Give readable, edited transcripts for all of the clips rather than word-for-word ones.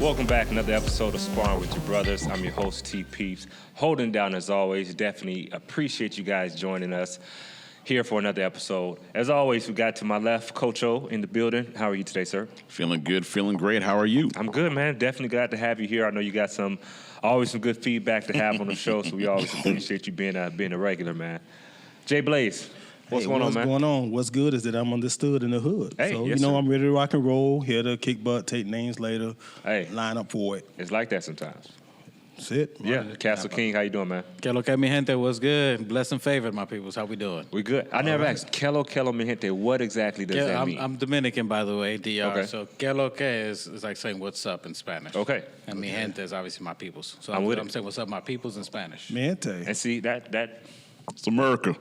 Welcome back, another episode of Sparring with Your Brothers. I'm your host, T. Peeps. Holding down as always. Definitely appreciate you guys joining us here for another episode. As always, we got to my left, Coach O in the building. How are you today, sir? Feeling good, feeling great. How are you? I'm good, man. Definitely glad to have you here. I know you got always some good feedback to have on the show, so we always appreciate you being a regular, man. Jay Blaze. What's going on, man? What's going on? What's good is that I'm understood in the hood. Hey, so, yes, sir. I'm ready to rock and roll, here to kick butt, take names later, Hey. line up for it. It's like that sometimes. That's it. Yeah, Castle King, how you doing, man? Que lo que mi gente, what's good? Blessed and favored, my peoples. How we doing? We good. I never asked, que lo mi gente, what exactly does that mean? I'm Dominican, by the way, DR. Okay. So que lo que is like saying what's up in Spanish. Okay. And mi gente is obviously my peoples. So I'm with I'm it. saying what's up, my peoples in Spanish. Mente. And see, that It's America.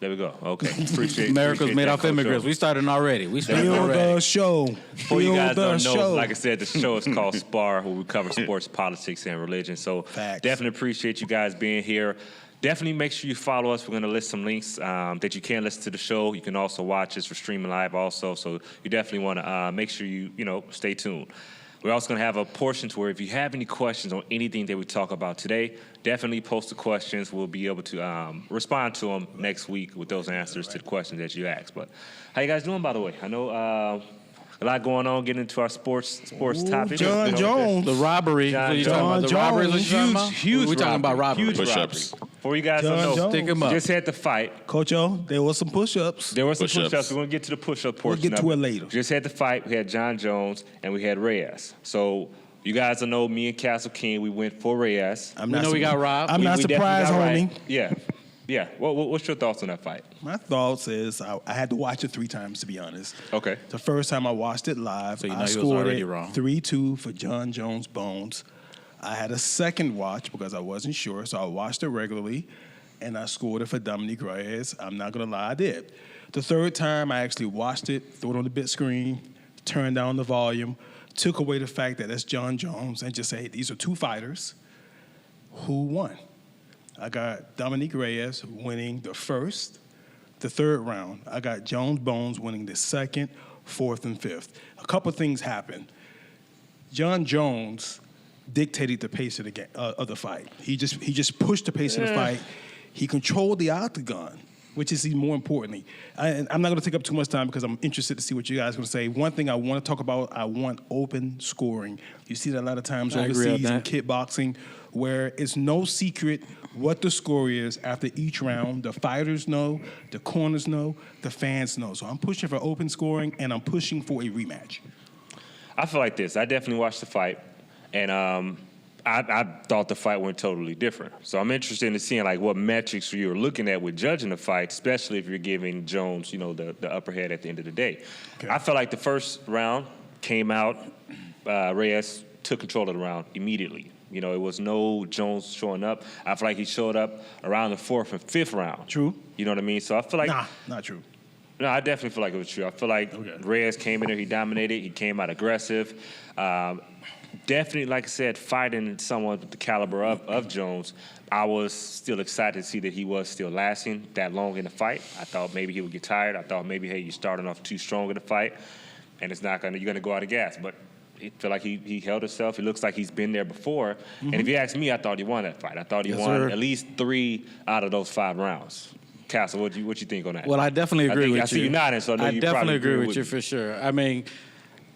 there we go. Okay. Appreciate America's made that, off Coach O. immigrants. We started already. We started Feel already. the show. For you guys don't know, show. like I said, the show is called SPAR, where we cover sports, politics, and religion. So Facts. definitely appreciate you guys being here. Definitely make sure you follow us. We're going to list some links that you can listen to the show. You can also watch us for streaming live also. So you definitely want to make sure you stay tuned. We're also going to have a portion to where if you have any questions on anything that we talk about today, definitely post the questions. We'll be able to respond to them next week with those answers to the questions that you asked. But how you guys doing, by the way? I know a lot going on, getting into our sports topic. John Jones. The robbery. John What are you Jones. talking about? The robbery is what you talking about? Huge We're talking about robbery. Huge Push-ups. robbery. For you guys John don't know, Jones. Stick 'em up. just had the fight. Coach O, there was some push-ups. There were some Push-ups. push-ups. We're going to get to the push-up portion We'll get to of it later. Just had the fight. We had John Jones, and we had Reyes. So you guys will know me and Castle King, we went for Reyes. I'm We know we got robbed. I'm not We definitely surprised, got homie. right. Yeah. Yeah. What's your thoughts on that fight? My thoughts is I had to watch it 3 times, to be honest. Okay. The first time I watched it live, So you know I he was scored already it wrong. 3-2 for John Jones Bones. I had a second watch because I wasn't sure, so I watched it regularly, and I scored it for Dominique Reyes. I'm not going to lie, I did. The third time, I actually watched it, threw it on the big screen, turned down the volume, took away the fact that it's John Jones, and just say, hey, these are 2 fighters. Who won? I got Dominique Reyes winning the first, the third round. I got Jones Bones winning the second, fourth, and fifth. A couple things happened. John Jones dictated the pace of the game, of the fight. He just pushed the pace of the fight. He controlled the octagon, which is even more importantly. I'm not going to take up too much time because I'm interested to see what you guys are going to say. One thing I want to talk about, I want open scoring. You see that a lot of times I agree overseas with in that. kickboxing, where it's no secret what the score is after each round. The fighters know, the corners know, the fans know. So I'm pushing for open scoring, and I'm pushing for a rematch. I feel like this. I definitely watched the fight, and I thought the fight went totally different. So I'm interested in seeing like what metrics you were looking at with judging the fight, especially if you're giving Jones, the upper hand at the end of the day. Okay. I felt like the first round came out, Reyes took control of the round immediately. It was no Jones showing up. I feel like he showed up around the 4th and 5th round. True. You know what I mean? So I feel like Nah, not true. No, I definitely feel like it was true. I feel like Reyes came in there, he dominated, he came out aggressive. Definitely, like I said, fighting someone with the caliber of Jones, I was still excited to see that he was still lasting that long in the fight. I thought maybe he would get tired. I thought maybe, hey, you're starting off too strong in the fight, and you're gonna go out of gas. But I feel like he held himself. It looks like he's been there before. Mm-hmm. And if you ask me, I thought he won that fight. I thought he won at least 3 out of those 5 rounds. Castle, what you think on that? Well, I definitely agree with you. I see you nodding, so I know you definitely probably agree with you for sure. I mean,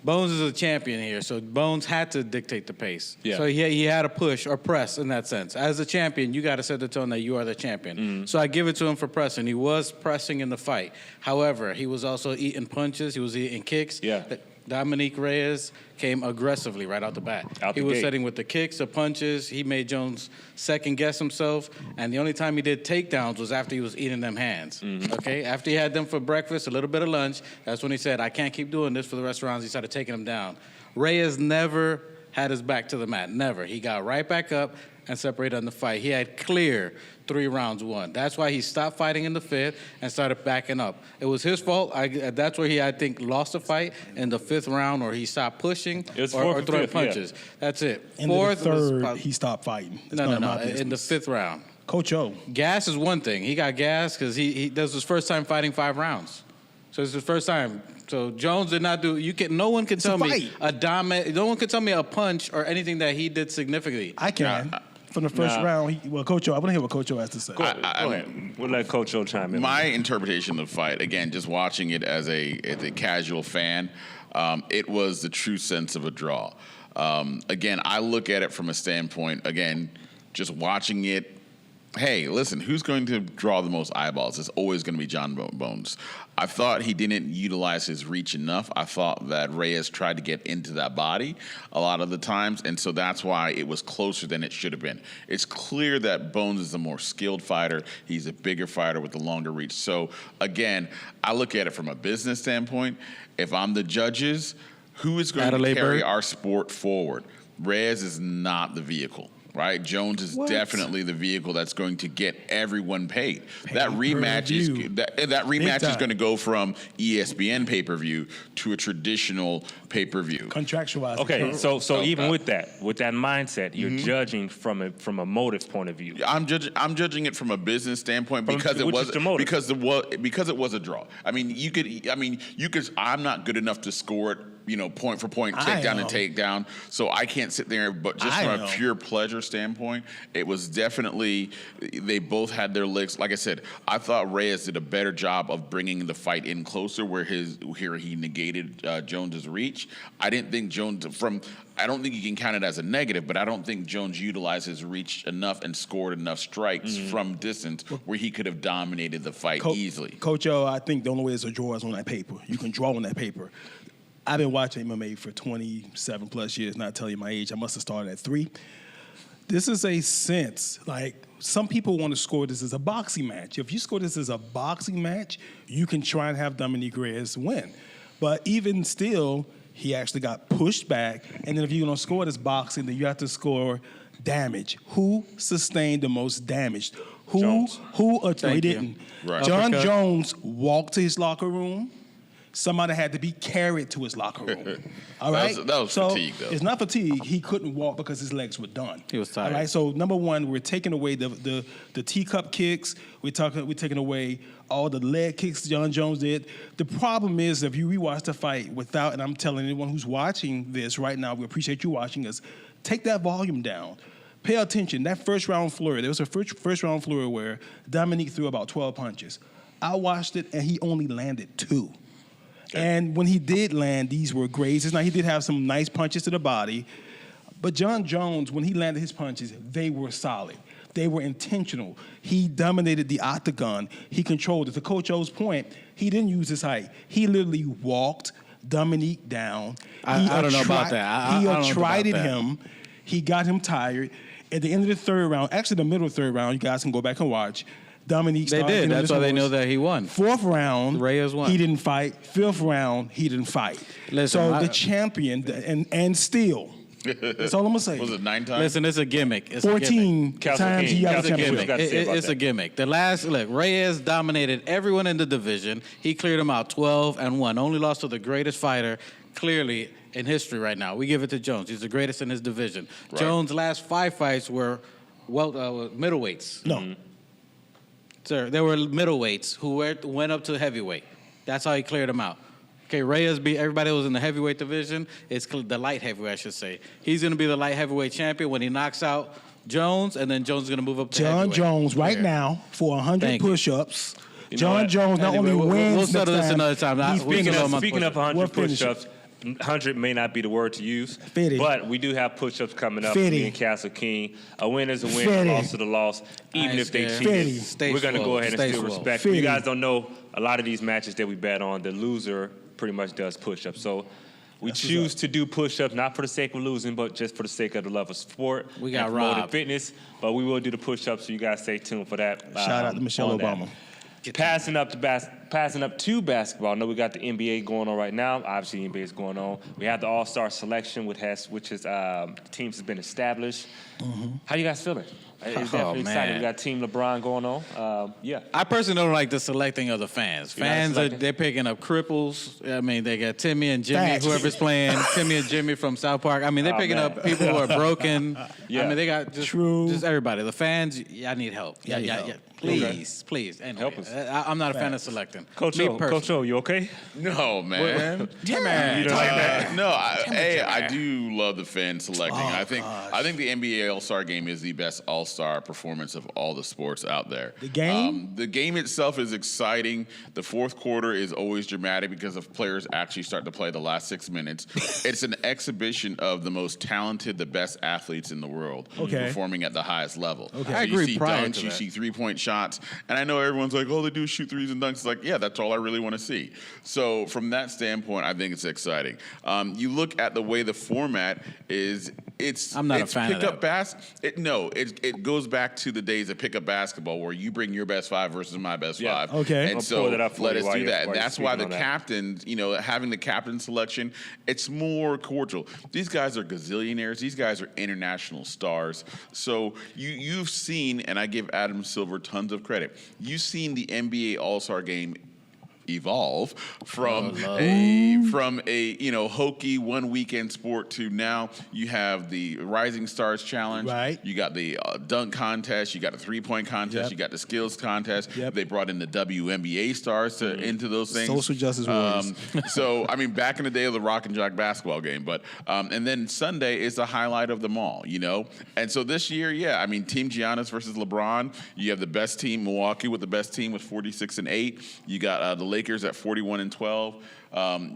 Bones is a champion here, so Bones had to dictate the pace. Yeah. So he had to push or press in that sense. As a champion, you got to set the tone that you are the champion. Mm. So I give it to him for pressing. He was pressing in the fight. However, he was also eating punches. He was eating kicks. Yeah. Dominique Reyes came aggressively right out the bat. He was setting with the kicks, the punches. He made Jones second-guess himself, and the only time he did takedowns was after he was eating them hands, okay? After he had them for breakfast, a little bit of lunch, that's when he said, I can't keep doing this for the rest of the rounds. He started taking them down. Reyes never had his back to the mat, never. He got right back up and separated on the fight. He had clear 3 rounds won. That's why he stopped fighting in the 5th and started backing up. It was his fault. That's where he, I think, lost the fight in the 5th round, or he stopped pushing or throwing punches. Yeah. That's it. In the 3rd, he stopped fighting. No. In the 5th round. Coach O. Gas is one thing. He got gas because he that was his first time fighting 5 rounds. So it's the first time. So Jones did not do. No one can tell me No one can tell me a punch or anything that he did significantly. I can. From the first round, Coach O, I want to hear what Coach O has to say. Go ahead. We'll let Coach O chime in. My interpretation of the fight, again, just watching it as a casual fan, it was the true sense of a draw. Again, I look at it from a standpoint, again, just watching it. Hey, listen, who's going to draw the most eyeballs? It's always going to be John Bones. I thought he didn't utilize his reach enough. I thought that Reyes tried to get into that body a lot of the times, and so that's why it was closer than it should have been. It's clear that Bones is a more skilled fighter. He's a bigger fighter with a longer reach. So, again, I look at it from a business standpoint. If I'm the judges, who is going to carry our sport forward? Reyes is not the vehicle. Right, Jones is definitely the vehicle that's going to get everyone paid. That rematch is going to go from ESPN pay-per-view to a traditional pay-per-view. Contractualized. Okay, so even with that mindset, you're judging from a motive point of view. I'm judging it from a business standpoint because it was a draw. I mean, you could. I'm not good enough to score it. Point for point, takedown and takedown. So I can't sit there, but just from a pure pleasure standpoint, it was definitely, they both had their licks. Like I said, I thought Reyes did a better job of bringing the fight in closer where he negated Jones's reach. I don't think you can count it as a negative, but I don't think Jones utilized his reach enough and scored enough strikes from distance where he could have dominated the fight easily. Coach O, I think the only way is a draw is on that paper. You can draw on that paper. I've been watching MMA for 27 plus years, not telling you my age. I must have started at 3. This is a sense, like some people want to score this as a boxing match. If you score this as a boxing match, you can try and have Dominique Reyes win. But even still, he actually got pushed back. And then if you're going to score this boxing, then you have to score damage. Who sustained the most damage? He didn't. Right. John Jones walked to his locker room. Somebody had to be carried to his locker room. All right? That was fatigue, though. It's not fatigue. He couldn't walk because his legs were done. He was tired. All right? So, number one, we're taking away the teacup kicks. We're taking away all the leg kicks John Jones did. The problem is, if you rewatch the fight without, and I'm telling anyone who's watching this right now, we appreciate you watching us, take that volume down. Pay attention. That first round flurry, there was a first round flurry where Dominique threw about 12 punches. I watched it, and he only landed 2. And when he did land, these were grazes. Now, he did have some nice punches to the body. But John Jones, when he landed his punches, they were solid. They were intentional. He dominated the octagon. He controlled it. To Coach O's point, he didn't use his height. He literally walked Dominique down. I don't know about that. He attrited him. He got him tired. At the end of the third round, actually the middle of the third round, you guys can go back and watch, Dominique started. They did. That's why they know that he won. 4th round, Reyes won. He didn't fight. 5th round, he didn't fight. Listen, the champion, and still, that's all I'm going to say. Was it 9 times? Listen, it's a gimmick. It's 14 times he got a championship. It's a gimmick. Reyes dominated everyone in the division. He cleared them out 12-1. Only lost to the greatest fighter, clearly, in history right now. We give it to Jones. He's the greatest in his division. Right. Jones' last 5 fights were middleweights. No. Sir, there were middleweights who went up to heavyweight. That's how he cleared them out. Okay, Reyes beat everybody that was in the heavyweight division. It's the light heavyweight, I should say. He's going to be the light heavyweight champion when he knocks out Jones, and then Jones is going to move up to heavyweight. John Jones now for 100 push-ups. John Jones not only wins. We'll settle this another time. Speaking of 100 push-ups, 100 may not be the word to use, but we do have push-ups coming up. Me and Castle King. A win is a win, a loss is a loss. Even if they cheated, we're going to go ahead and still respect. You guys don't know, a lot of these matches that we bet on, the loser pretty much does push-ups. So we choose to do push-ups, not for the sake of losing, but just for the sake of the love of sport. We got Rob. Fitness, but we will do the push-ups, so you guys stay tuned for that. Shout out to Michelle Obama. Passing up to basketball. I know we got the NBA going on right now. Obviously, the NBA is going on. We have the All-Star selection, which is teams have been established. Mm-hmm. How you guys feeling? It's definitely exciting. We got Team LeBron going on. Yeah. I personally don't like the selecting of the fans. Fans they're picking up cripples. I mean, they got Timmy and Jimmy, whoever's playing. Timmy and Jimmy from South Park. I mean, they're picking up people who are broken. Yeah. I mean, they got just everybody. The fans, I need help. Yeah. Please. Anyway, help us. I'm not a fan of selecting. Coach O, you okay? No, man. Timmy. You don't like that? No, I do love the fan selecting. I think the NBA All-Star Game is the best All-Star performance of all the sports out there. The game? The game itself is exciting. The fourth quarter is always dramatic because of players actually start to play the last 6 minutes. It's an exhibition of the most talented, the best athletes in the world performing at the highest level. Okay. So I agree. You see dunks, you see three-point shots, and I know everyone's like, all they do is shoot threes and dunks. It's like, yeah, that's all I really want to see. So from that standpoint, I think it's exciting. You look at the way the format is. I'm not a fan of that. It goes back to the days of pickup basketball where you bring your best five versus my best five. Okay. And so let us do that. And that's why the captains, having the captain selection, it's more cordial. These guys are gazillionaires. These guys are international stars. So you've seen, and I give Adam Silver tons of credit, you've seen the NBA All-Star Game evolve from a hokey one weekend sport to now you have the Rising Stars Challenge. Right. You got the dunk contest. You got the 3-point contest. You got the skills contest. They brought in the WNBA stars into those things. Social justice warriors. So I mean, back in the day of the Rock and Jock basketball game, but and then Sunday is the highlight of them all. And so this year, Team Giannis versus LeBron. You have the best team, Milwaukee, with the best team with 46-8. You got the Lakers at 41-12.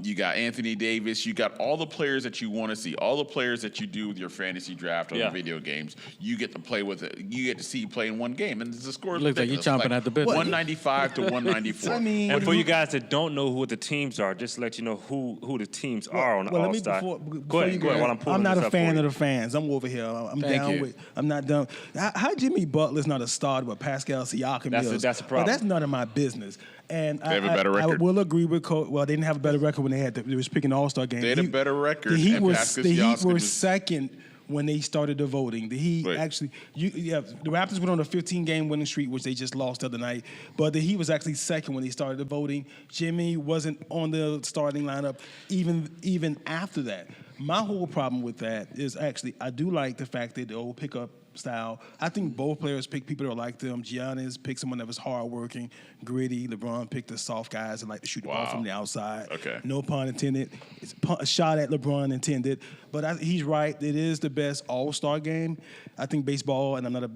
You got Anthony Davis. You got all the players that you want to see, all the players that you do with your fantasy draft or the video games. You get to play with it. You get to see you play in one game, and the score looks like you're chomping at the bit. 195 to 194. And for you guys that don't know who the teams are, just to let you know who the teams are on the All-Star. Go ahead. While I'm pulling I'm not this a up fan for of you. the fans. I'm over here. I'm Thank down you. with. I'm not done. How Jimmy Butler's not a starter, but Pascal Siakam is. That's the problem. But that's none of my business. And They have a better record. I will agree with Coach. Well, they didn't have a better record when they was picking All-Star game. They had a better record. The Heat and Pascal the Heat Siakam were was- second when they started the voting. The Heat actually, the Raptors went on a 15-game winning streak, which they just lost the other night. But the Heat was actually second when they started the voting. Jimmy wasn't on the starting lineup even after that. My whole problem with that is actually I do like the fact that they'll pick up style. I think both players pick people that are like them. Giannis picked someone that was hardworking, gritty. LeBron picked the soft guys that like to shoot the ball from the outside. Okay. No pun intended. It's a shot at LeBron intended. But he's right. It is the best All-Star game. I think baseball, and I'm a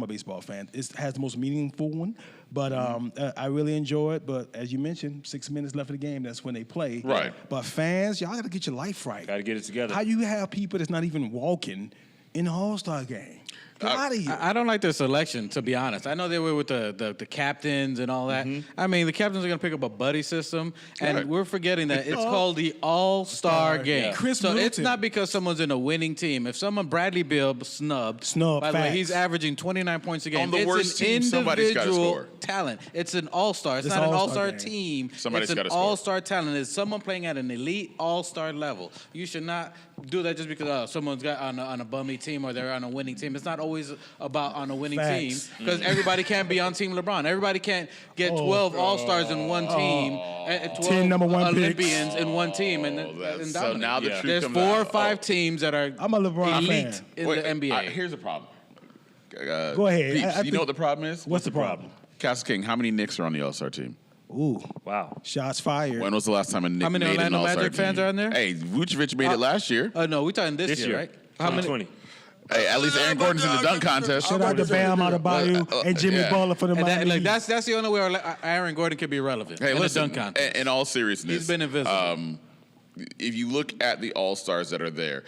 baseball fan, it has the most meaningful one. But I really enjoy it. But as you mentioned, 6 minutes left of the game, that's when they play. Right. But fans, y'all got to get your life right. Got to get it together. How you have people that's not even walking in the All-Star game? Get out of here. I don't like their selection, to be honest. I know they were with the captains and all that. I mean, the captains are going to pick up a buddy system, and we're forgetting that it's called the All-Star Game. Yeah. Chris so Middleton. it's not because someone's in a winning team. If someone, Bradley Beal, snubbed, by the way, facts. he's averaging 29 points a game. On the it's worst an team, somebody's gotta individual score. talent. It's an all-star. It's It's not an all-star all-star game. team. Somebody's it's gotta an score. all-star talent. It's someone playing at an elite all-star level. You should not do that just because someone's got on a bummy team or they're on a winning team. It's not always about on a winning team because everybody can't be on Team LeBron. Everybody can't get 12 All-Stars in one team, and 12 10 number one Olympians picks. in one team, and So dominate. now the truth There's comes 4 or out. 5 teams that are I'm a LeBron elite fan. in the NBA. Here's the problem. Go ahead. Peeps, I you know think- what the problem is? What's the problem? Castle King, how many Knicks are on the All-Star team? Ooh, Wow. shots fired. When was the last time a Knick How many made Orlando an All-Star Magic fans team? are on there? Hey, Vucevic made it last year. No, we're talking this year, right? How many? 2020. Hey, at least Aaron Gordon's in the dunk contest. Shout out to Bam Adebayo and Jimmy Butler for the And Miami Heat. that's the only way Aaron Gordon could be relevant. Hey, in listen, the dunk contest. in all seriousness, He's been invisible. If you look at the All-Stars that are there,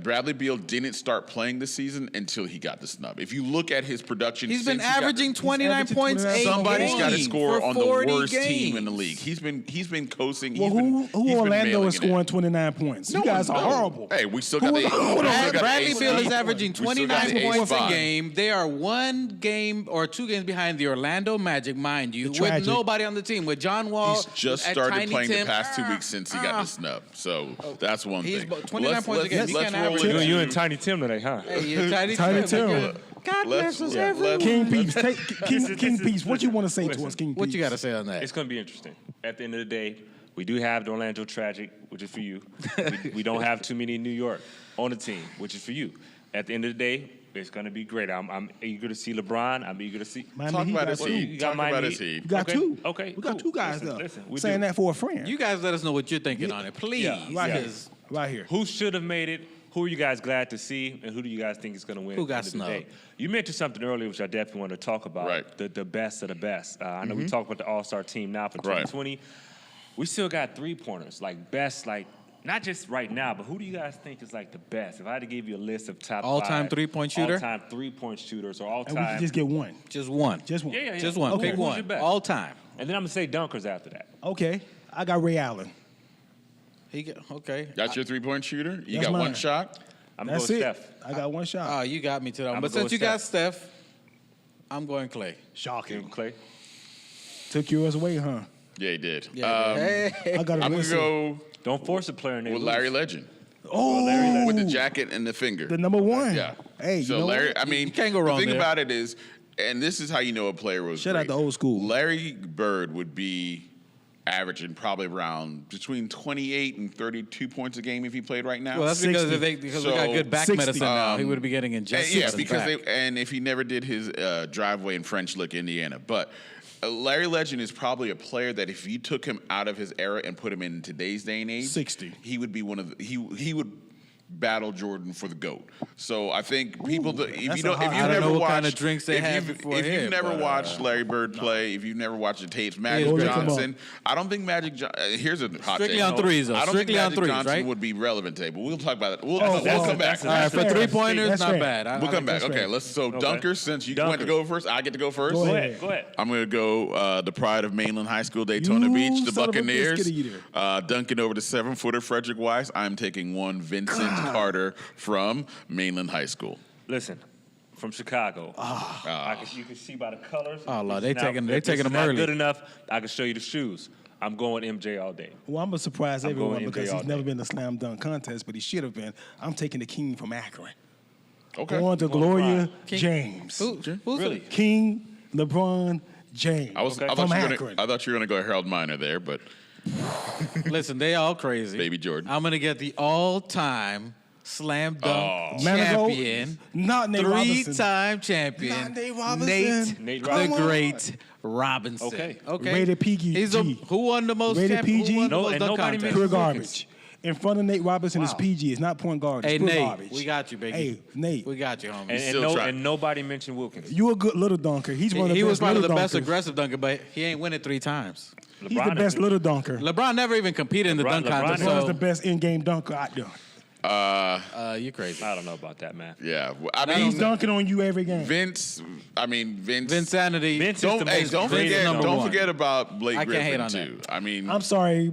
Bradley Beal didn't start playing this season until he got the snub. If you look at his production, He's been since he got averaging the- 29 points a game. Somebody's got to score for on the 40 worst games. team in the league. He's been coasting. Well, he's who been Orlando mailing is it in. scoring 29 points? You guys are horrible. Hey, we still got the. Bradley Beal is averaging We still 29 got the points a spot. game. They are 1 game or 2 games behind the Orlando Magic, mind you, with Tragic. nobody on the team. With John Wall, He's just at started Tiny playing Tim. the past 2 weeks since he got the snub. So that's one He's thing. about 29 points a game. He Let's can't roll average into- You and Tiny Tim today, huh? Hey, you're Tiny Tiny Tim. Tim. God bless us everyone. King Peeps, King Peeps, what you want to say to us, King Peeps? What you got to say on that? It's going to be interesting. At the end of the day, we do have the Orlando Tragic, which is for you. we don't have too many in New York on the team, which is for you. At the end of the day, it's going to be great. I'm eager to see LeBron. I'm eager to see. Talk about his You heat. got Talk about Miami his heat. We got two. Okay. We got cool. two guys Listen, though. listen, we saying do. that for a friend. You guys let us know what you're thinking on it, please. Yeah, right here. Because Right here. Who should have made it? Who are you guys glad to see? And who do you guys think is going to win? Who got at the end of the snubbed? day? You mentioned something earlier, which I definitely want to talk about. Right. The best of the best. I know we talked about the All-Star team now for 2020. We still got three-pointers, like best, like not just right now, but who do you guys think is like the best? If I had to give you a list of top All-time five three-point shooter? all-time three-point shooters, or And we all-time, can just get one. just one. Just one. Yeah. Just one. Okay. Pick Who's your one. best? All time. and then I'm gonna say dunkers after that. Okay. I got Ray Allen. Okay. That's your three-point shooter? You That's got mine. one shot? I'm gonna That's go it. Steph. I got one shot. Oh, you got me to that one. I'ma But go since with you got Steph, I'm going Clay. Shocking. Clay. Took yours away, huh? Yeah, he did. Hey. I got I'm going to go Don't force a player in there. with Larry Legend. Oh, With the jacket and the finger. the number one. Yeah. Hey, so you know Larry, what? I mean, You can't go wrong The thing there. about it is, and this is how you know a player was Shout out great. to old school. Larry Bird would be averaging probably around between 28 and 32 points a game if he played right now. Well, that's 60. because we got So, good back 60. medicine now. He would be getting injections. yeah, in his because back. and if he never did his driveway in French Lick, Indiana, but Larry Legend is probably a player that if you took him out of his era and put him in today's day and age, 60. he would be one of the, he would battle Jordan for the GOAT. So I think people, if that's you don't, a if hot- you I don't never know what watched, kind of drinks they have before if here, you've never but, watched Larry Bird play, if you've never watched the tapes, Magic Go look him Johnson, I don't think here's a hot Strictly take. on threes, though. I don't Strictly think on Magic threes, Johnson right? would be relevant today, but we'll talk about it. We'll well, come back. All right, for fair. 3-pointers, That's not fair. bad. We'll come back. that's Okay, fair. let's. So Okay. dunkers, since you went to Dunkers. go first, I get to go first. Go Go ahead. ahead. Go ahead. I'm going to go the pride of Mainland High School, Daytona You Beach, the son of a Buccaneers. biscuit eater. Dunking over the 7-footer Frederick Weiss. I'm taking one Vincent Carter from Mainland High School. Listen, from Chicago. You can see by the colors. Oh, Lord, If they taking this them is not early. good enough, I can show you the shoes. I'm going MJ all day. Well, I'm going to surprise I'm everyone going because MJ all he's never day. been in a slam dunk contest, but he should have been. I'm taking the king from Akron. Okay. Going to Going Gloria King- James. Who's Really? King LeBron James. I Okay. thought From you were Akron. going to go Harold Miner there, but Listen, they all crazy. Baby Jordan. I'm gonna get the all-time slam dunk Manigault? champion, Not Nate Robinson. three-time champion, Not Nate Robinson. Nate the Robinson. great Robinson. Okay. Rated PG. He's who won the most Rated champion? PG? Who won the No, most and dunk nobody contest? Pure Wilkins. garbage. In front of Nate Robinson is Wow. PG. It's not point guard. It's Hey pure Nate, garbage. we got you, baby. Hey, Nate. We got you, homie. And, still trying. and nobody mentioned Wilkins. You a good little dunker. He's one of the he best was probably the little best dunkers. aggressive dunker, but he ain't win it 3 times. He's the best little dunker. LeBron never even competed in the dunk LeBron contest. is- LeBron's So, the best in-game dunker out there. you crazy. I don't know about that, man. yeah. I He's mean, dunking on you every game. Vince. Vinsanity. Vince is Don't the hey, most don't great forget. number Don't one. forget about Blake I can't hate Griffin on too. I mean, I'm sorry.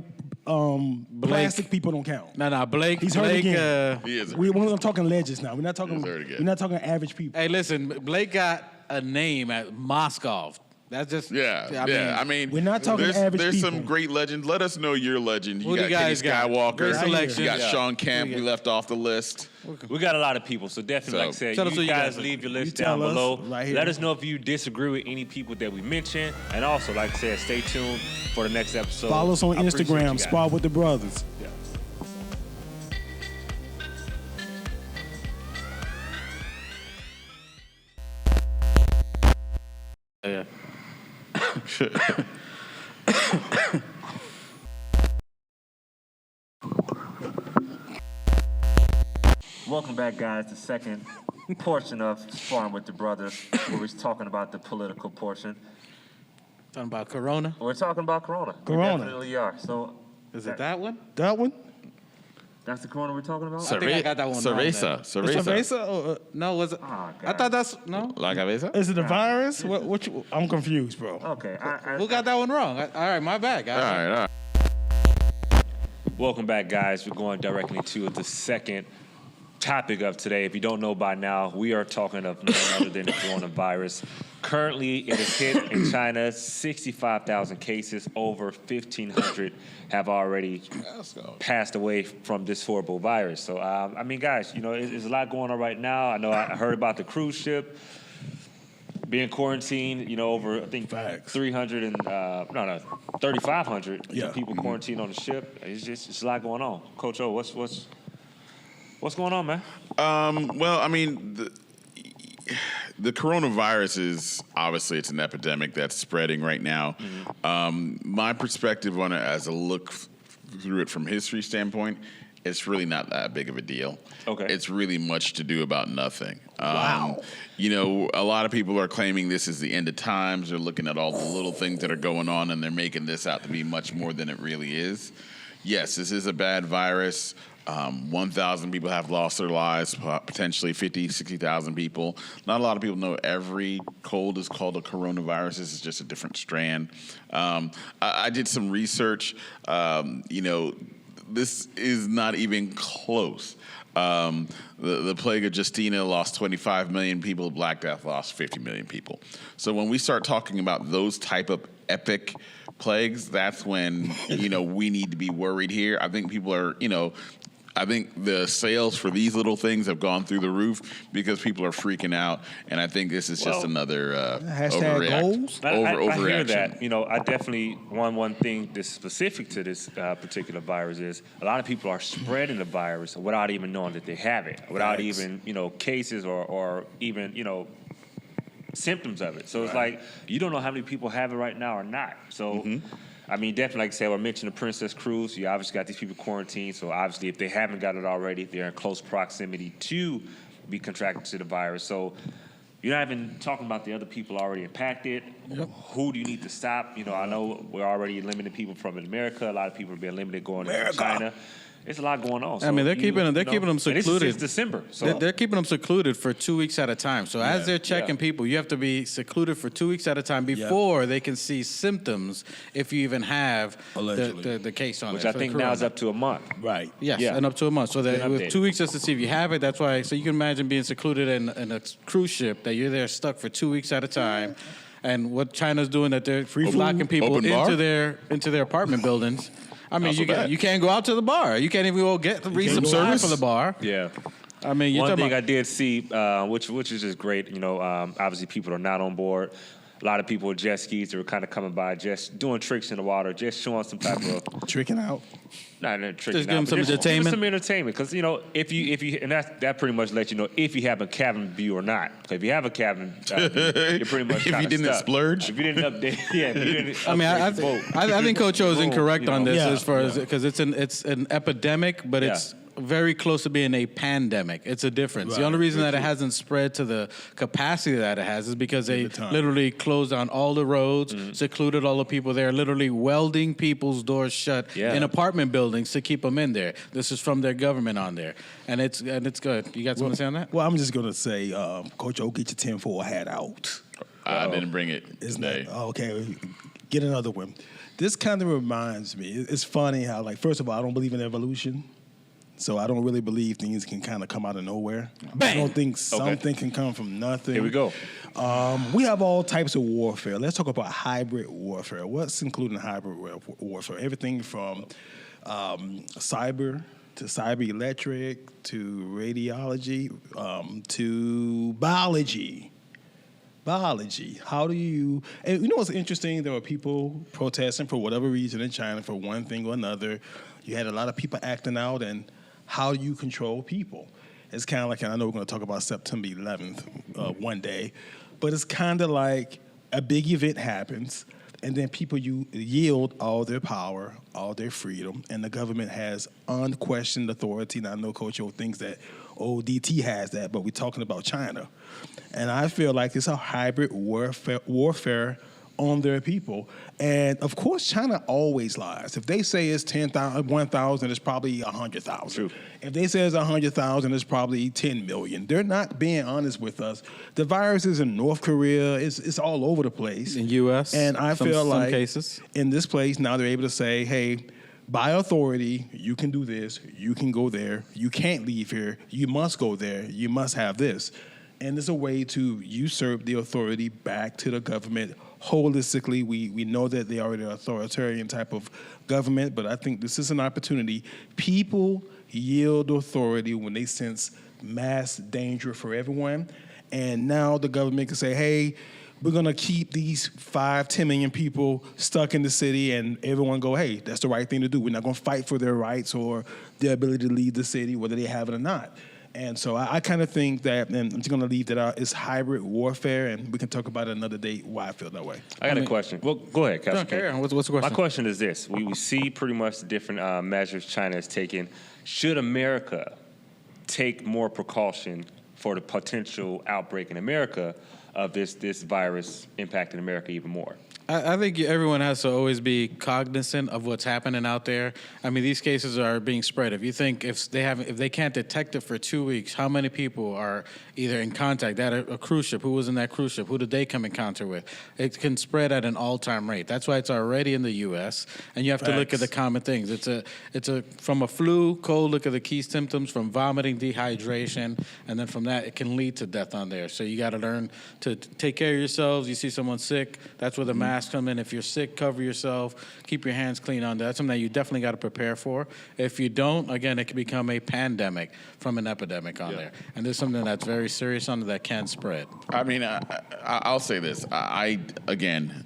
Plastic people don't count. No, Blake. He's hurt Blake. again. he is. We're talking legends now. We're not talking. He's hurt again. We're not talking average people. Hey, listen, Blake got a name at Moskov. That's just I mean, We're not talking there's, average There's some people. great legends. Let us know your legend. Who You do got you Kenny guys got? Skywalker. Great selection. You got Yeah. Sean Kemp. Yeah. We left off the list. We got a lot of people, so definitely, like I said, Tell us who you you guys got. leave your list You down tell us below. right here. Let us know if you disagree with any people that we mentioned. And also, like I said, stay tuned for the next episode. Follow us on I appreciate you Instagram. guys. Spar with the brothers. Yeah. Yeah. Welcome back, guys. The second portion of Sparring with the Brothers, where we're talking about the political portion. Talking about Corona. We're talking about Corona. Corona. We definitely are. So Is it that one? That one? that's the Corona we're talking about? I think I got that one wrong Cerveza. Cerveza? No, was it? Oh, I God. thought that's no. La cabeza. Is it the virus? I'm confused, bro. Okay. Who got that one wrong? All right, my bad, guys. All right. Welcome back, guys. We're going directly to the second topic of today. If you don't know by now, we are talking of none other than the coronavirus. Currently, it is hit in China. 65,000 cases. Over 1,500 have already passed away from this horrible virus. So, I mean, guys, you know, there's a lot going on right now. I know I heard about the cruise ship. being quarantined, over I think 300 and 3,500 people quarantined on the ship. It's a lot going on. Coach O, what's going on, man? Well, I mean, the coronavirus is obviously it's an epidemic that's spreading right now. My perspective on it, as a look through it from history standpoint, it's really not that big of a deal. Okay. It's really much to do about nothing. Wow. A lot of people are claiming this is the end of times. They're looking at all the little things that are going on, and they're making this out to be much more than it really is. Yes, this is a bad virus. 1,000 people have lost their lives, potentially 50, 60,000 people. Not a lot of people know every cold is called a coronavirus. This is just a different strand. I did some research. This is not even close. The plague of Justina lost 25 million people. Black Death lost 50 million people. So when we start talking about those type of epic plagues, that's when, we need to be worried here. I think people are, I think the sales for these little things have gone through the roof because people are freaking out, and I think this is just another overreaction. I hear that. I definitely one thing that's specific to this particular virus is a lot of people are spreading the virus without even knowing that they have it, without even cases or even symptoms of it. So it's like you don't know how many people have it right now or not. So. I mean, definitely, like I said, I mentioned the Princess Cruise. You obviously got these people quarantined. So obviously, if they haven't got it already, they're in close proximity to be contracted to the virus. So you're not even talking about the other people already impacted. Yep. Who do you need to stop? I know we're already limiting people from America. A lot of people are being limited going to China. It's a lot going on. So they're keeping them secluded. And this is December. So they're keeping them secluded for 2 weeks at a time. So as they're checking people, you have to be secluded for 2 weeks at a time before they can see symptoms if you even have the case on which I think now is up to a month. Right. Yes, and up to a month. So that with 2 weeks just to see if you have it, that's why. So you can imagine being secluded in a cruise ship that you're there stuck for 2 weeks at a time. And what China's doing, that they're locking people into their apartment buildings. I mean, you can't go out to the bar. You can't even go read some service for the bar. Yeah. I mean, one thing I did see, which is just great. Obviously people are not on board. A lot of people with jet skis that were kind of coming by, just doing tricks in the water, just showing some type of tricking out. Not tricking just give them some entertainment. Some entertainment, because if you and that pretty much lets you know if you have a cabin view or not. If you have a cabin, you're pretty much if you didn't splurge. If you didn't update, I think Coach O is incorrect on this as far as because it's an epidemic, but it's very close to being a pandemic. It's a difference. Right. The only reason that it hasn't spread to the capacity that it has is because they literally closed down all the roads, secluded all the people there, literally welding people's doors shut in apartment buildings to keep them in there. This is from their government on there, and it's good. You got something to say on that? Well, I'm just gonna say, Coach O, get your tinfoil hat out. I didn't bring it today. Okay, get another one. This kind of reminds me. It's funny how, first of all, I don't believe in evolution. So I don't really believe things can kind of come out of nowhere. Bang! I don't think something can come from nothing. Here we go. We have all types of warfare. Let's talk about hybrid warfare. What's included in hybrid warfare? Everything from cyber to cyber electric to radiology to biology. Biology. How do you... And you know what's interesting? There were people protesting for whatever reason in China for one thing or another. You had a lot of people acting out, and how do you control people? It's kind of like, and I know we're going to talk about September 11th one day, but it's kind of like a big event happens, and then people yield all their power, all their freedom, and the government has unquestioned authority. And I know Coach O thinks that ODT has that, but we're talking about China. And I feel like it's a hybrid warfare on their people. And of course, China always lies. If they say it's 1,000, it's probably 100,000. If they say it's 100,000, it's probably 10 million. They're not being honest with us. The virus is in North Korea. It's all over the place. In U.S. And I feel like cases. In this place, now they're able to say, hey, by authority, you can do this, you can go there, you can't leave here, you must go there, you must have this. And it's a way to usurp the authority back to the government holistically. We know that they are an authoritarian type of government, but I think this is an opportunity. People yield authority when they sense mass danger for everyone. And now the government can say, hey, we're going to keep these 5-10 million people stuck in the city and everyone go, hey, that's the right thing to do. We're not going to fight for their rights or their ability to leave the city, whether they have it or not. And so I kind of think that, and I'm just going to leave that out, it's hybrid warfare, and we can talk about it another day why I feel that way. I got a question. Well, go ahead, Captain. Carry on. What's the question? My question is this. We see pretty much the different measures China has taken. Should America take more precaution for the potential outbreak in America of this virus impacting America even more? I think everyone has to always be cognizant of what's happening out there. I mean, these cases are being spread. If you think if they can't detect it for 2 weeks, how many people are either in contact at a cruise ship? Who was in that cruise ship? Who did they come in contact with? It can spread at an all-time rate. That's why it's already in the U.S. And you have to look at the common things. It's a from a flu, cold. Look at the key symptoms from vomiting, dehydration, and then from that it can lead to death on there. So you got to learn to take care of yourselves. You see someone sick, that's where the mask come in. If you're sick, cover yourself. Keep your hands clean on that. That's something that you definitely got to prepare for. If you don't, again, it can become a pandemic from an epidemic on there. And there's something that's very serious on that can spread. I mean, I'll say this. Again,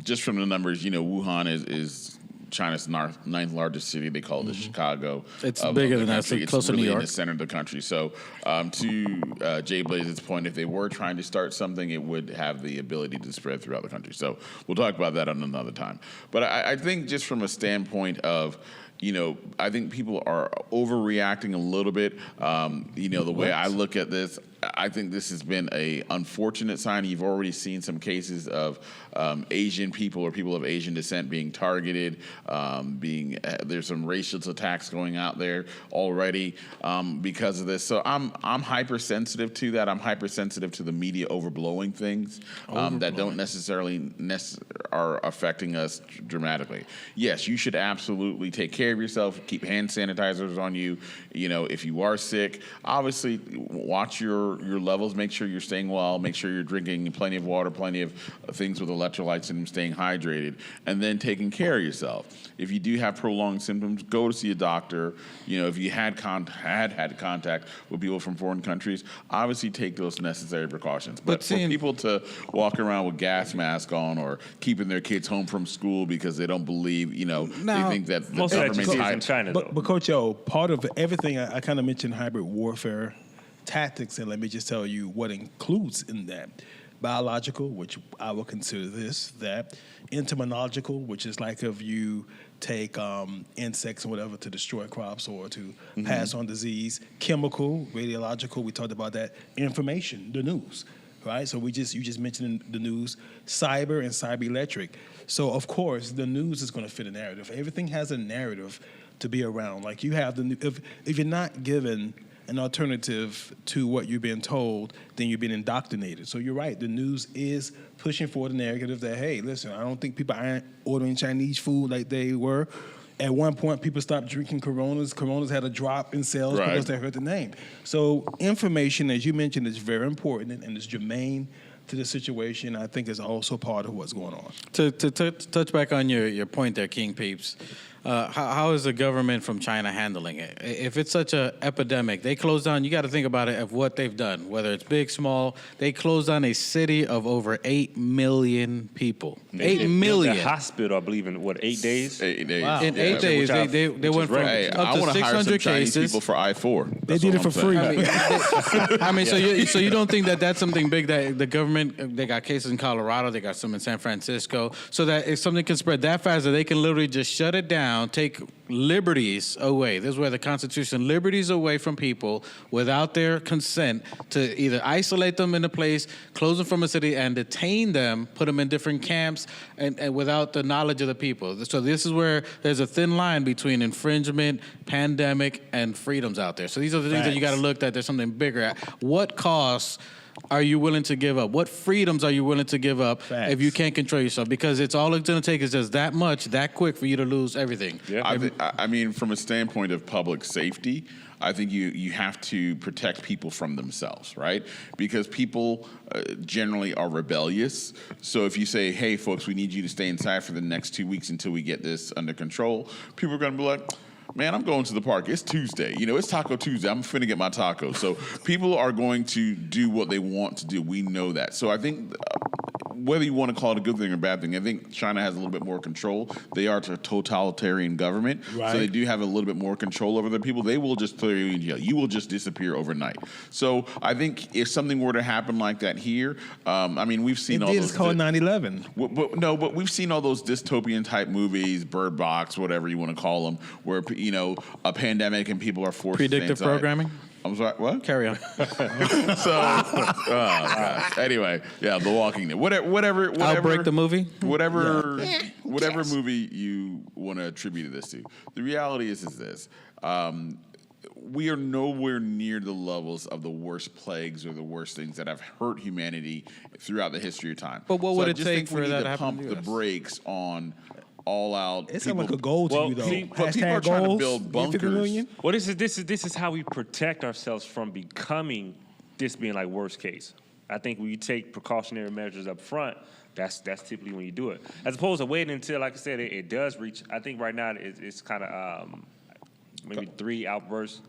just from the numbers, Wuhan is China's ninth largest city. They call it the Chicago. It's bigger than that. It's close to New York. In the center of the country. So to Jay Blaze's point, if they were trying to start something, it would have the ability to spread throughout the country. So we'll talk about that on another time. But I think just from a standpoint of, I think people are overreacting a little bit. The way I look at this, I think this has been a unfortunate sign. You've already seen some cases of Asian people or people of Asian descent being targeted. There's some racial attacks going out there already because of this. So I'm hypersensitive to that. I'm hypersensitive to the media overblowing things that don't necessarily are affecting us dramatically. Yes, you should absolutely take care of yourself. Keep hand sanitizers on you. If you are sick, obviously watch your levels. Make sure you're staying well. Make sure you're drinking plenty of water, plenty of things with electrolytes and staying hydrated, and then taking care of yourself. If you do have prolonged symptoms, go to see a doctor. If you had contact with people from foreign countries, obviously take those necessary precautions. But for people to walk around with gas masks on or keeping their kids home from school because they don't believe, they think that the government's in China, but Coach O, part of everything I kind of mentioned hybrid warfare tactics, and let me just tell you what includes in that. Biological, which I will consider that. Entomological, which is like if you take insects or whatever to destroy crops or to pass on disease. Chemical, radiological, we talked about that. Information, the news, right? So you just mentioned the news. Cyber and cyber electric. So of course the news is going to fit a narrative. Everything has a narrative to be around. Like you have if you're not given an alternative to what you're being told, then you're being indoctrinated. So you're right. The news is pushing forward the narrative that, hey, listen, I don't think people aren't ordering Chinese food like they were. At one point, people stopped drinking Coronas. Coronas had a drop in sales because they heard the name. So information, as you mentioned, is very important and is germane to the situation. I think is also part of what's going on. To touch back on your point there, King Peeps, how is the government from China handling it? If it's such an epidemic, they closed down. You got to think about it of what they've done, whether it's big, small. They closed down a city of over 8 million people. 8 million. The hospital, I believe, in 8 days? 8 days. Wow. In 8 days, they went from up to 600 cases. People for I-4. They did it for free. So you don't think that that's something big that the government, they got cases in Colorado, they got some in San Francisco, so that if something can spread that fast, that they can literally just shut it down, take liberties away. This is where the Constitution, liberties away from people without their consent to either isolate them in a place, close them from a city, and detain them, put them in different camps, and without the knowledge of the people. So this is where there's a thin line between infringement, pandemic, and freedoms out there. So these are the things that you got to look at. There's something bigger at. What costs are you willing to give up? What freedoms are you willing to give up if you can't control yourself? Because it's all it's going to take is just that much, that quick for you to lose everything. Yeah. I mean, from a standpoint of public safety, I think you have to protect people from themselves, right? Because people generally are rebellious. So if you say, hey, folks, we need you to stay inside for the next 2 weeks until we get this under control, people are going to be like, man, I'm going to the park. It's Tuesday. It's Taco Tuesday. I'm finna get my tacos. So people are going to do what they want to do. We know that. So I think whether you want to call it a good thing or a bad thing, I think China has a little bit more control. They are a totalitarian government, right. So they do have a little bit more control over their people. They will just throw you in jail. You will just disappear overnight. So I think if something were to happen like that here, I mean, we've seen all those. It's called 9/11. But we've seen all those dystopian type movies, Bird Box, whatever you want to call them, where a pandemic and people are forced predictive to stay inside. programming. I'm sorry, what? Carry on. Gosh. Anyway, yeah, The Walking Dead. Whatever. Outbreak the movie? Whatever movie you want to attribute this to. The reality is this. We are nowhere near the levels of the worst plagues or the worst things that have hurt humanity throughout the history of time. But what would it take for that to happen pump in the the US? brakes on all out. It sounds like a goal to you, though. People are trying to build bunkers. Well, this is how we protect ourselves from becoming this being like worst case. I think when you take precautionary measures up front, that's typically when you do it. As opposed to waiting until, like I said, it does reach. I think right now it's kind of maybe 3 outbreaks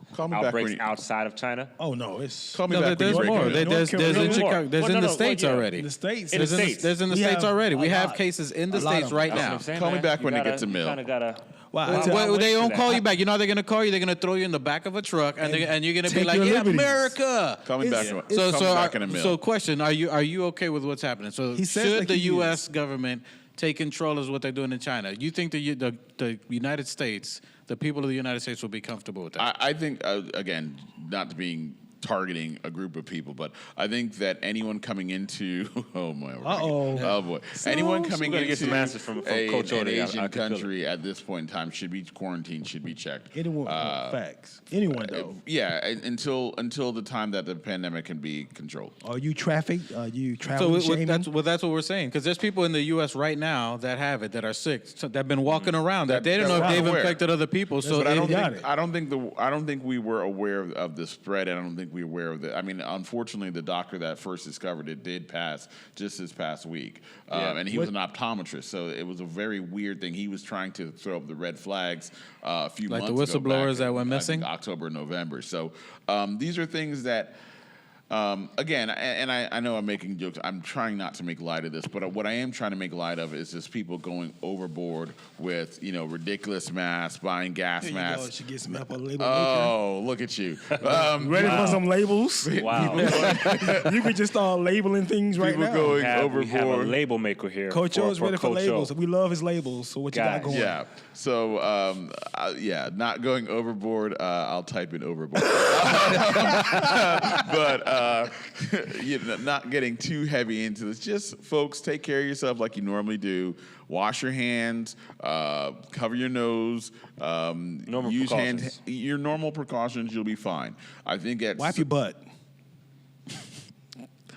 outside of China. Oh no, it's Call me back. There's more. There's in Chicago. There's in the States already. In the States. There's in the States already. We have cases in the States right now. Call me back when it gets a mill. Kind of gotta. Well, they don't call you back. You know how they're going to call you? They're going to throw you in the back of a truck, and you're going to be like, "Yeah, America." Call me back. Back in a mill. So, question: Are you okay with what's happening? So, should the U.S. government take control of what they're doing in China? You think the United States, the people of the United States, will be comfortable with that? I think again, not being targeting a group of people, but I think that anyone coming into oh boy, anyone coming into get some answers from Coach an Asian country at this point in time should be quarantined, should be checked. Anyone, facts. Anyone though. Yeah, until the time that the pandemic can be controlled. Are you trafficked? Are you traveling? That's what we're saying. Because there's people in the U.S. right now that have it, that are sick, that have been walking around. That they don't know if they've infected other people. So but I don't think we were aware of the spread, and I don't think we were aware of it. I mean, unfortunately, the doctor that first discovered it did pass just this past week, and he was an optometrist, so it was a very weird thing. He was trying to throw up the red flags a few months ago. Like the whistleblowers that went missing? October, November. So these are things that, again, and I know I'm making jokes. I'm trying not to make light of this, but what I am trying to make light of is just people going overboard with, ridiculous masks, buying gas masks. Should get some help on the label maker. Look at you. Ready for some labels? Wow. You could just start labeling things right now. People going overboard. We have a label maker here. Coach O is ready for labels. We love his labels. So what you got going? Yeah. So, not going overboard. I'll type in overboard. But not getting too heavy into this. Just, folks, take care of yourself like you normally do. Wash your hands. Cover your nose. Use your normal precautions. You'll be fine. I think wipe your butt.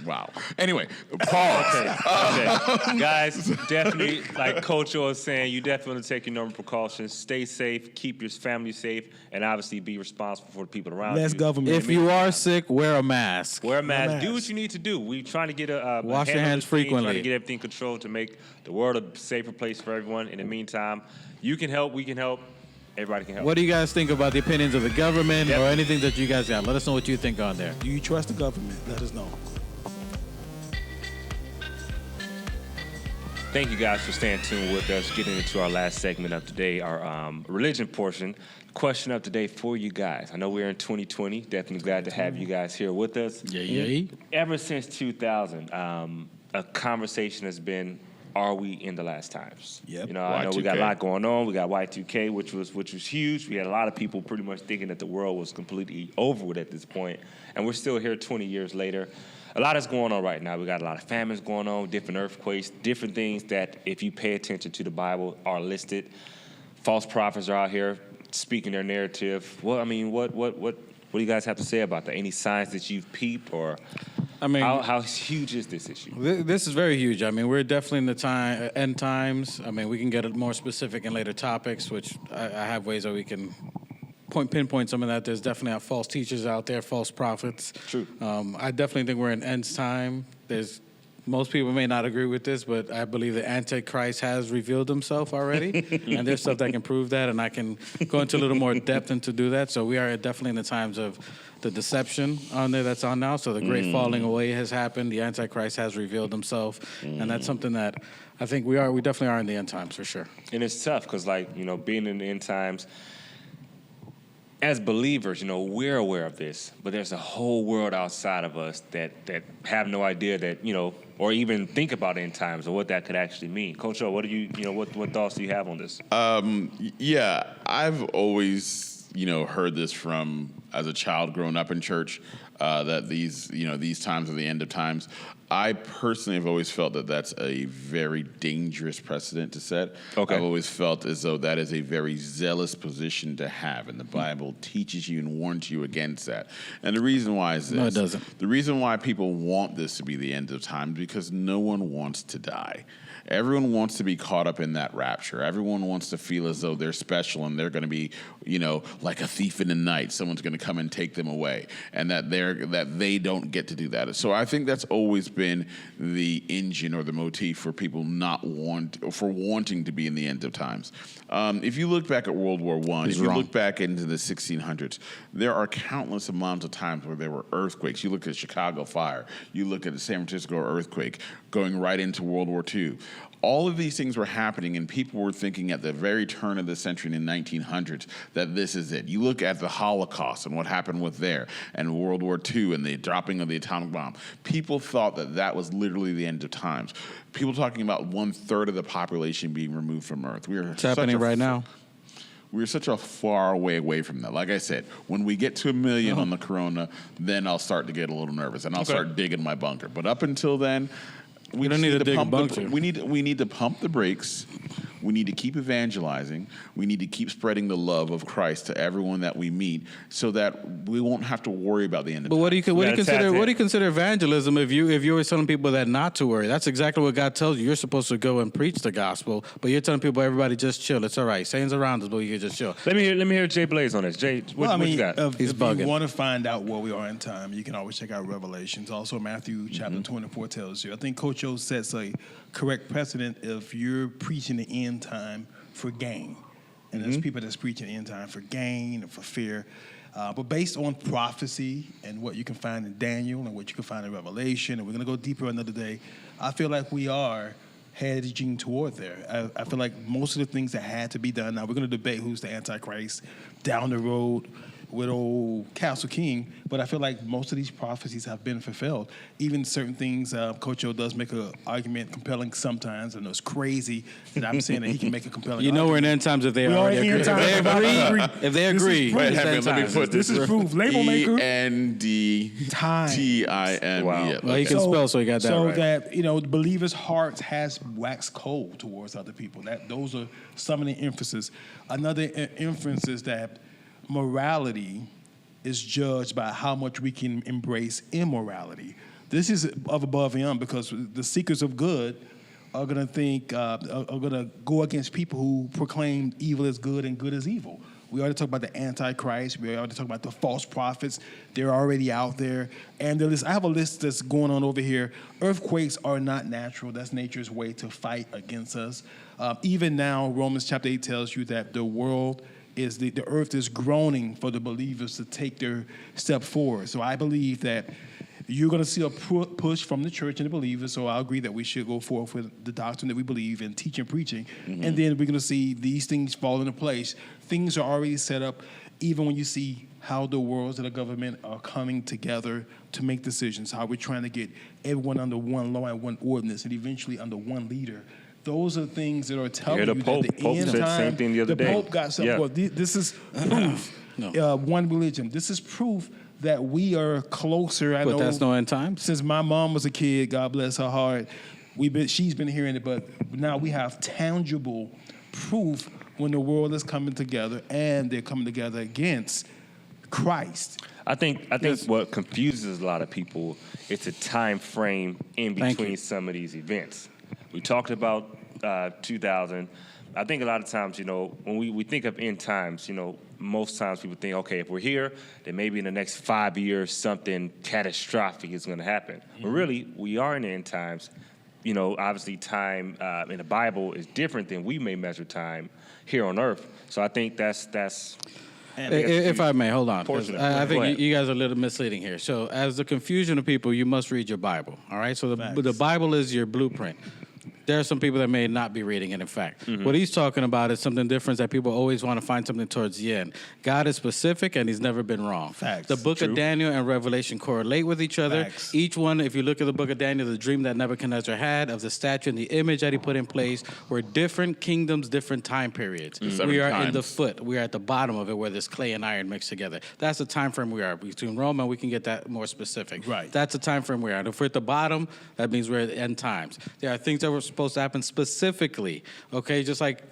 Wow. Anyway, pause. Okay. Guys, definitely, like Coach O was saying, you definitely want to take your normal precautions. Stay safe, keep your family safe, and obviously be responsible for the people around you. Government. If you are sick, wear a mask. Wear a mask. Do what you need to do. We're trying to get wash your hands frequently. Trying to get everything controlled to make the world a safer place for everyone. In the meantime, you can help. We can help. Everybody can help. What do you guys think about the opinions of the government or anything that you guys got? Let us know what you think on there. Do you trust the government? Let us know. Thank you guys for staying tuned with us. Getting into our last segment of today, our religion portion. Question of today for you guys. I know we're in 2020. Definitely glad to have you guys here with us. Yeah. Ever since 2000, a conversation has been, are we in the last times? Yep. I know we got a lot going on. We got Y2K, which was huge. We had a lot of people pretty much thinking that the world was completely over with at this point, and we're still here 20 years later. A lot is going on right now. We got a lot of famines going on, different earthquakes, different things that, if you pay attention to the Bible, are listed. False prophets are out here speaking their narrative. Well, I mean, what do you guys have to say about that? Any signs that you've peeped, or how huge is this issue? This is very huge. I mean, we're definitely in the end times. I mean, we can get more specific in later topics, which I have ways that we can pinpoint some of that. There's definitely false teachers out there, false prophets. True. I definitely think we're in end time. There's Most people may not agree with this, but I believe the Antichrist has revealed himself already, and there's stuff that can prove that, and I can go into a little more depth into do that. So we are definitely in the times of the deception on there that's on now. So the great falling away has happened. The Antichrist has revealed himself, and that's something that I think we definitely are in the end times for sure. And it's tough because, like, being in the end times, as believers, we're aware of this, but there's a whole world outside of us that have no idea that, or even think about end times or what that could actually mean. Coach O, what do what thoughts do you have on this? Yeah, I've always, heard this from as a child growing up in church, that these times are the end of times. I personally have always felt that that's a very dangerous precedent to set. Okay. I've always felt as though that is a very zealous position to have, and the Bible teaches you and warns you against that. And the reason why is this. No, it doesn't. The reason why people want this to be the end of time is because no one wants to die. Everyone wants to be caught up in that rapture. Everyone wants to feel as though they're special and they're going to be, like a thief in the night. Someone's going to come and take them away, and that they don't get to do that. So I think that's always been the engine or the motif for people wanting to be in the end of times. If you look back at World War I, if you look back into the 1600s, there are countless amounts of times where there were earthquakes. You look at the Chicago fire. You look at the San Francisco earthquake going right into World War II. All of these things were happening, and people were thinking at the very turn of the century in the 1900s that this is it. You look at the Holocaust and what happened with there, and World War II and the dropping of the atomic bomb. People thought that was literally the end of times. People talking about 1/3 of the population being removed from Earth. It's happening right now. We're such a far away from that. Like I said, when we get to 1 million on the corona, then I'll start to get a little nervous, and I'll start digging my bunker. But up until then, we don't need to dig a bunker. We need to pump the brakes. We need to keep evangelizing. We need to keep spreading the love of Christ to everyone that we meet, so that we won't have to worry about the end of time. But what do you consider evangelism if you're always telling people that not to worry? That's exactly what God tells you. You're supposed to go and preach the gospel, but you're telling people, everybody just chill. It's all right. Satan's around us, but you can just chill. Let me hear Jay Blaze on this. Jay, what you got? If you want to find out where we are in time, you can always check out Revelations. Also, Matthew chapter 24 tells you. I think Coach O sets a correct precedent if you're preaching the end time for gain. And there's people that's preaching the end time for gain and for fear. But based on prophecy and what you can find in Daniel and what you can find in Revelation, and we're going to go deeper another day, I feel like we are hedging toward there. I feel like most of the things that had to be done, now we're going to debate who's the Antichrist down the road with old Castle King, but I feel like most of these prophecies have been fulfilled. Even certain things, Coach O does make an argument compelling sometimes, and it's crazy that I'm saying that he can make a compelling argument. We're in end times if they already agree. If they agree. Wait, let me put this is proof. Label maker. ENDTIME. Wow. Well, he can spell, so he got that right. So that, the believer's heart has waxed cold towards other people. Those are some of the emphasis. Another inference is that morality is judged by how much we can embrace immorality. This is above and beyond, because the seekers of good are going to go against people who proclaim evil as good and good as evil. We already talked about the Antichrist. We already talked about the false prophets. They're already out there. And I have a list that's going on over here. Earthquakes are not natural. That's nature's way to fight against us. Even now, Romans chapter 8 tells you that the earth is groaning for the believers to take their step forward. So I believe that you're going to see a push from the church and the believers. So I agree that we should go forth with the doctrine that we believe in, teaching and preaching. And then we're going to see these things fall into place. Things are already set up, even when you see how the worlds of the government are coming together to make decisions, how we're trying to get everyone under one law and one ordinance, and eventually under one leader. Those are things that are telling you Pope. that the Pope end said time, same thing the other day. Pope got something. Yeah. Well, this is proof. One religion. This is proof that we are closer. But that's no end time. Since my mom was a kid, God bless her heart, she's been hearing it, but now we have tangible proof when the world is coming together, and they're coming together against Christ. I think what confuses a lot of people is the time frame in between some of these events. We talked about 2000, I think a lot of times, when we think of end times, most times people think, okay, if we're here, then maybe in the next 5 years something catastrophic is going to happen. But really, we are in the end times. Obviously time in the Bible is different than we may measure time here on earth. So I think that's if I may, hold on. I Go think you guys are a little misleading here. So as the confusion of people, you must read your Bible, all right? So the Bible is your blueprint. There are some people that may not be reading it, in fact. What he's talking about is something different that people always want to find something towards the end. God is specific, and he's never been wrong. Facts. The book of Daniel and Revelation correlate with each other. Facts. Each one, if you look at the book of Daniel, the dream that Nebuchadnezzar had of the statue and the image that he put in place were different kingdoms, different time periods. We are in the foot. We are at the bottom of it where there's clay and iron mixed together. That's the time frame we are. Between Rome, and we can get that more specific. Right. That's the time frame we are. And if we're at the bottom, that means we're at the end times. There are things that were supposed to happen specifically, okay? Just like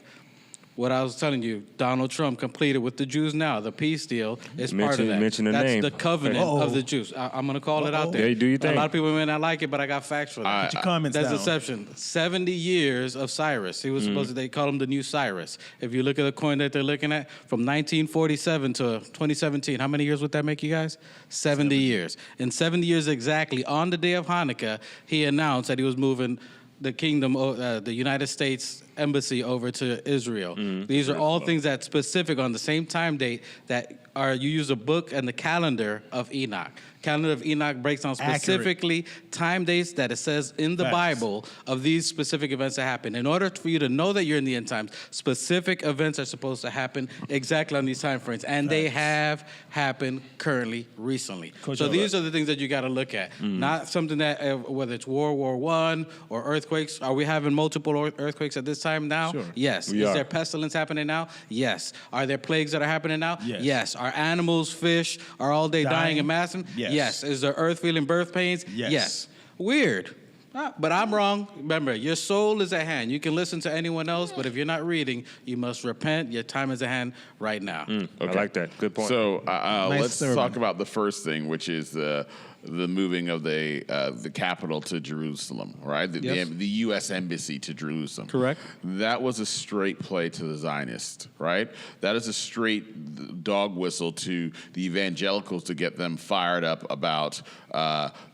what I was telling you, Donald Trump completed with the Jews now. The peace deal is part of that. Mention the That's name. the covenant of the Jews. I'm going to call it out there. Yeah, do your thing. A lot of people may not like it, but I got facts for that. Put your comments That's down. deception. 70 years of Cyrus. He was supposed to, they call him the new Cyrus. If you look at the coin that they're looking at, from 1947 to 2017, how many years would that make you guys? 70 years. In 70 years exactly, on the day of Hanukkah, he announced that he was moving the kingdom, the United States embassy over to Israel. These are all things that specific on the same time date that are, you use a book and the calendar of Enoch. Calendar of Enoch breaks down specifically time dates that it says in the Bible of these specific events that happen. In order for you to know that you're in the end times, specific events are supposed to happen exactly on these time frames, and they have happened currently, recently. So these are the things that you got to look at, not something that whether it's World War I or earthquakes. Are we having multiple earthquakes at this time now? Sure. Yes. Is there pestilence happening now? Yes. Are there plagues that are happening now? Yes. Are animals, fish, are all day dying and massing? Yes. Is the earth feeling birth pains? Yes. Weird. But I'm wrong. Remember, your soul is at hand. You can listen to anyone else, but if you're not reading, you must repent. Your time is at hand right now. Okay. I like that. Good point. So let's talk about the first thing, which is the moving of the capital to Jerusalem, right? The U.S. Embassy to Jerusalem. Correct. That was a straight play to the Zionists, right? That is a straight dog whistle to the evangelicals to get them fired up about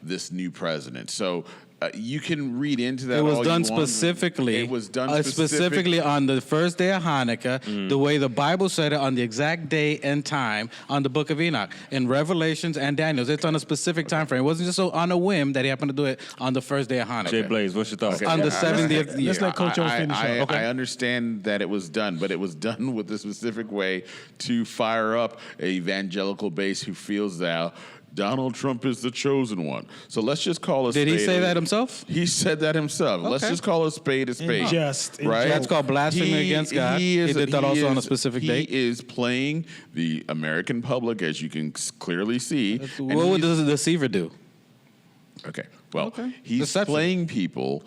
this new president. So you can read into that. It was done specifically. It was done specifically on the first day of Hanukkah, the way the Bible said it, on the exact day and time on the book of Enoch. In Revelations and Daniel, it's on a specific time frame. It wasn't just on a whim that he happened to do it on the first day of Hanukkah. Jay Blaze, what's your thoughts? On the 70th year. Let's let Coach Jones finish. I understand that it was done, but it was done with a specific way to fire up an evangelical base who feels that Donald Trump is the chosen one. So let's just call a spade. Did he say that himself? He said that himself. Okay. Let's just call a spade a spade. Right? That's called blasphemy against God. He did that also on a specific date. He is playing the American public, as you can clearly see. What would the deceiver do? Okay. Well, he's playing people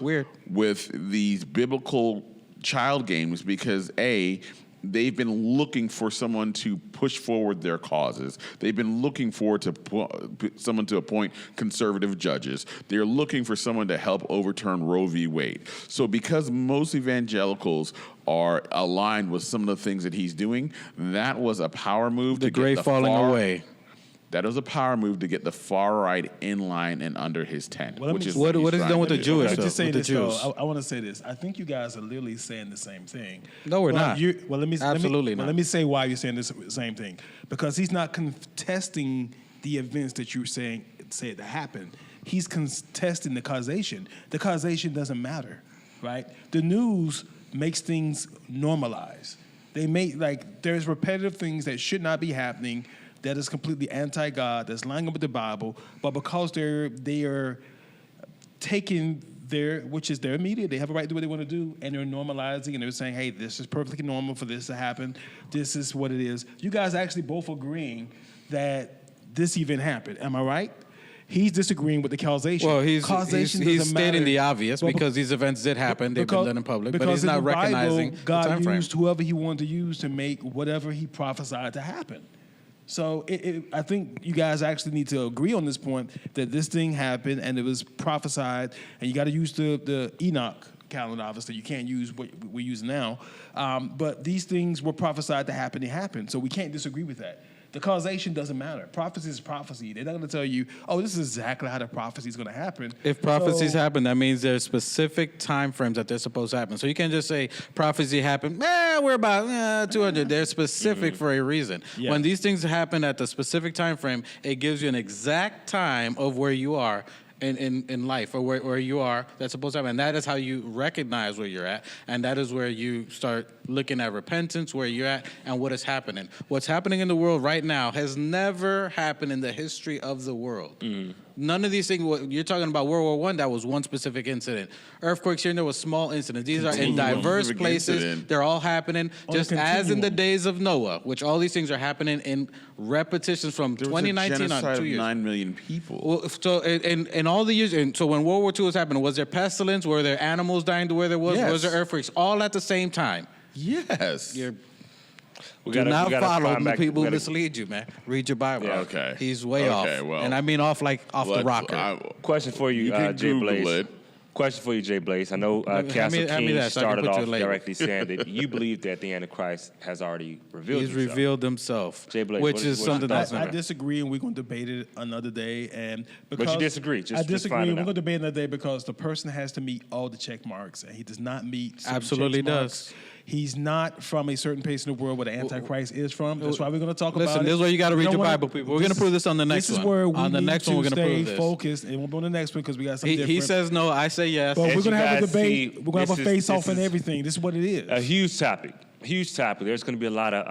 with these biblical child games because, A, they've been looking for someone to push forward their causes. They've been looking for someone to appoint conservative judges. They're looking for someone to help overturn Roe v. Wade. So because most evangelicals are aligned with some of the things that he's doing, that was a power move. The gray falling away. That was a power move to get the far right in line and under his tent. Well, which is what is done with the Jewish? Let me just say this, Jews. though. I want to say this. I think you guys are literally saying the same thing. No, we're not. Let me Absolutely say why you're saying this same thing. Because he's not contesting the events that you're saying said that happened. He's contesting the causation. The causation doesn't matter, right? The news makes things normalize. They make there's repetitive things that should not be happening. That is completely anti-God, that's lining up with the Bible, but because they are taking which is their media, they have a right to do what they want to do, and they're normalizing, and they're saying, hey, this is perfectly normal for this to happen, this is what it is. You guys actually both agreeing that this event happened, am I right? He's disagreeing with the causation. Well, he's stating the obvious because these events did happen. They've been done in public, but he's not recognizing the time frame. God used whoever he wanted to use to make whatever he prophesied to happen. So I think you guys actually need to agree on this point that this thing happened and it was prophesied, and you got to use the Enoch calendar, obviously. You can't use what we're using now. But these things were prophesied to happen. They happened. So we can't disagree with that. The causation doesn't matter. Prophecy is prophecy. They're not going to tell you, oh, this is exactly how the prophecy is going to happen. If prophecies happen, that means there's specific time frames that they're supposed to happen. So you can't just say prophecy happened, we're about 200. They're specific for a reason. Yeah. When these things happen at the specific time frame, it gives you an exact time of where you are in life, or where you are that's supposed to happen. And that is how you recognize where you're at, and that is where you start looking at repentance, where you're at, and what is happening. What's happening in the world right now has never happened in the history of the world. None of these things, you're talking about World War I, that was one specific incident. Earthquakes here and there was small incidents. These are in diverse places. Incident. They're all happening, just as in the days of Noah, which all these things are happening in repetitions from 2019 on 2 years. 9 million people. Well, so in all the years, and so when World War II was happening, was there pestilence? Were there animals dying to where there was? Yes. Was there earthquakes? All at the same time. Yes. Do not follow the people who mislead you, man. Read your Bible. Yeah, okay. He's way off. Well, and I mean off the rocker. Question for you, Jay Blaze. Question for you, Jay Blaze. I know Castle King started off directly saying that you believe that the Antichrist has already revealed himself. He's revealed himself. Jay Blaze, which is something that's... I disagree, and we're going to debate it another day. And but you disagree. I disagree. We're going to debate another day because the person has to meet all the check marks, and he does not meet absolutely check does. Marks. He's not from a certain place in the world where the Antichrist is from. That's why we're going to talk about it. Listen, this is where you got to read your Bible, people. We're going to prove this on the next one. This is where we need to stay focused, and we'll go on the next one because we got something different. He says no, I say yes. But we're going to have a debate. We're going to have a face-off and everything. This is what it is. A huge topic. There's going to be a lot of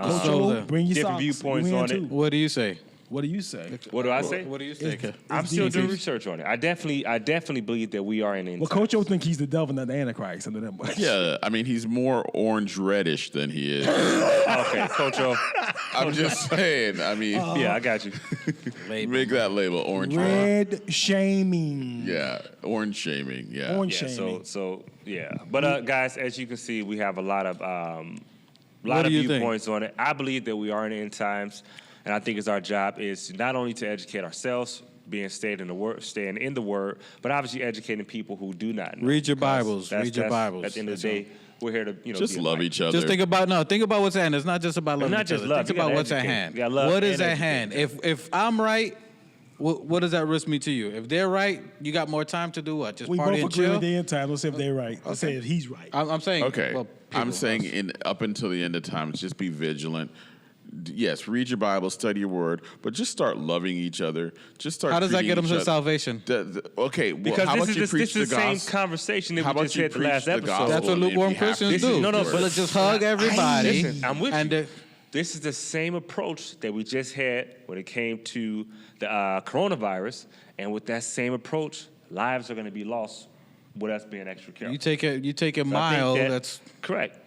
different viewpoints on it. What do you say? What do you say? What do I say? What do you think? I'm still doing research on it. I definitely believe that we are in end times. Well, Coach O think he's the devil, not the Antichrist. Under them. Yeah, I mean he's more orange reddish than he is. Okay, Coach O. I'm just saying. I mean, yeah, I got you. Make that label orange red shaming. Yeah, orange shaming. Yeah, orange shaming. So yeah. But guys, as you can see, we have a lot of viewpoints on it. I believe that we are in end times. And I think it's our job is not only to educate ourselves, staying in the word, but obviously educating people who do not know. Read your Bibles. Read your Bibles. At the end of the day, we're here to just love each other. Just think about what's at hand. It's not just about loving each other. Think about what's at hand. What is at hand? If I'm right, what does that risk me to you? If they're right, you got more time to do what? Just party and chill? We both agree at the end time. Let's say if they're right. Let's say if he's right. I'm saying... Okay. Well, I'm saying up until the end of time, just be vigilant. Yes, read your Bible, study your word, but just start loving each other. Just start. How does that get them to salvation? Okay, well, because how this about you preach the gospel? This is the same conversation that we just had the last episode. That's what lukewarm Christians do. But just hug everybody. Listen, I'm with you. This is the same approach that we just had when it came to the coronavirus, and with that same approach, lives are going to be lost with us being extra careful. You take a mile. That's correct.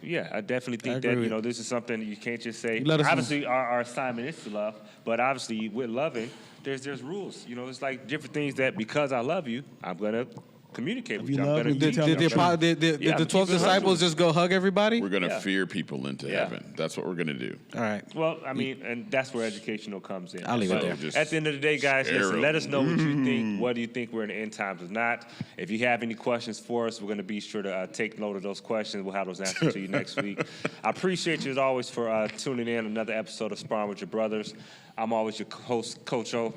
Yeah, I definitely think that, this is something you can't just say. Obviously, our assignment is to love, but obviously, with loving, there's rules. It's like different things that because I love you, I'm going to communicate with you. Did the 12 disciples just go hug everybody? We're going to fear people into heaven. That's what we're going to do. All right. Well, I mean, and that's where educational comes in. I'll leave it there. At the end of the day, guys, listen, let us know what you think. What do you think we're in the end times or not? If you have any questions for us, we're going to be sure to take note of those questions. We'll have those answers to you next week. I appreciate you, as always, for tuning in another episode of Sparring with Your Brothers. I'm always your host, Coach O.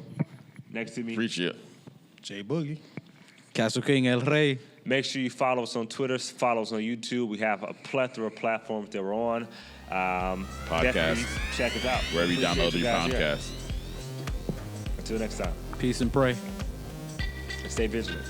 Next to me. Appreciate it. Jay Boogie. Castle King El Rey. Make sure you follow us on Twitter, follow us on YouTube. We have a plethora of platforms that we're on. Podcast. Check us out. Wherever you download your podcast. Until next time. Peace and pray. And stay vigilant.